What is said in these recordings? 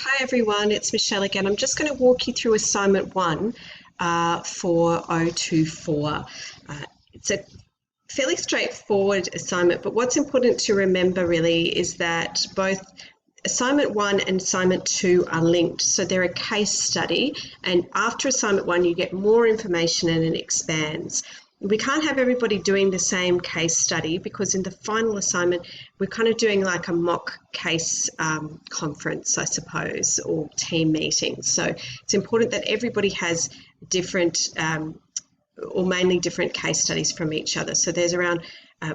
Hi everyone, it's Michelle again. I'm just going to walk you through assignment one for 024. It's a fairly straightforward assignment, but what's important to remember really is that both assignment one and assignment two are linked. So they're a case study, and after assignment one, you get more information and it expands. We can't have everybody doing the same case study because in the final assignment, we're kind of doing like a mock case conference, I suppose, or team meeting. So it's important that everybody has different or mainly different case studies from each other. So there's around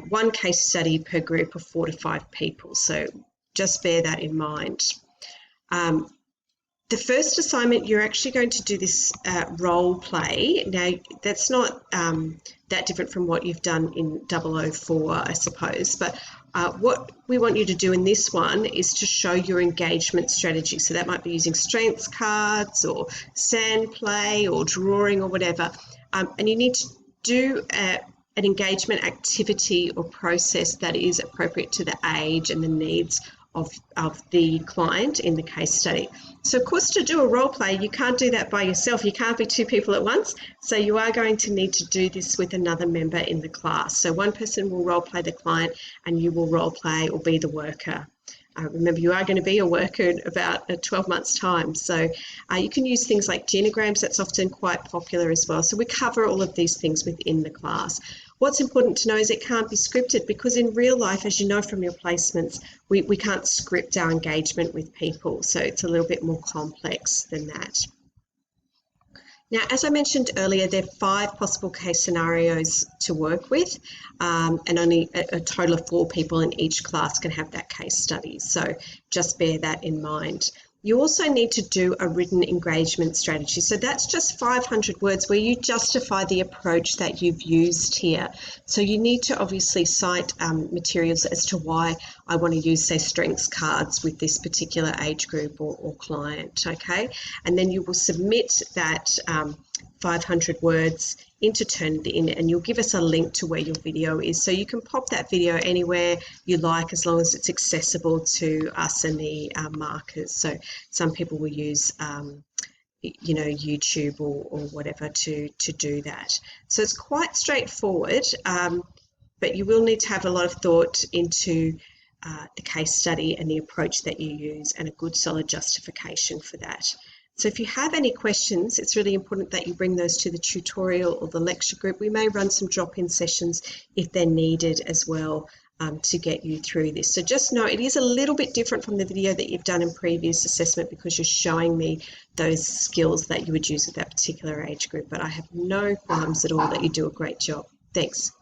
one case study per group of 4 to 5 people. So just bear that in mind. The first assignment, you're actually going to do this role play. Now, that's not that different from what you've done in 004, I suppose, but what we want you to do in this one is to show your engagement strategy. So that might be using strengths cards or sand play or drawing or whatever. And you need to do an engagement activity or process that is appropriate to the age and the needs of the client in the case study. So of course, to do a role play, you can't do that by yourself. You can't be 2 people at once. So you are going to need to do this with another member in the class. So one person will role play the client and you will role play or be the worker. Remember, you are going to be a worker in about 12 months' time. So you can use things like genograms. That's often quite popular as well. So we cover all of these things within the class. What's important to know is it can't be scripted because in real life, as you know from your placements, we can't script our engagement with people. So it's a little bit more complex than that. Now, as I mentioned earlier, there are 5 possible case scenarios to work with, and only a total of 4 people in each class can have that case study. So just bear that in mind. You also need to do a written engagement strategy. So that's just 500 words where you justify the approach that you've used here. So you need to obviously cite materials as to why I want to use, say, strengths cards with this particular age group or client, okay? And then you will submit that 500 words into Turnitin, and you'll give us a link to where your video is. So you can pop that video anywhere you like as long as it's accessible to us and the markers. So some people will use YouTube or whatever to do that. So it's quite straightforward, but you will need to have a lot of thought into the case study and the approach that you use and a good solid justification for that. So if you have any questions, it's really important that you bring those to the tutorial or the lecture group. We may run some drop-in sessions if they're needed as well to get you through this. So just know it is a little bit different from the video that you've done in previous assessment because you're showing me those skills that you would use with that particular age group. But I have no qualms at all that you do a great job. Thanks.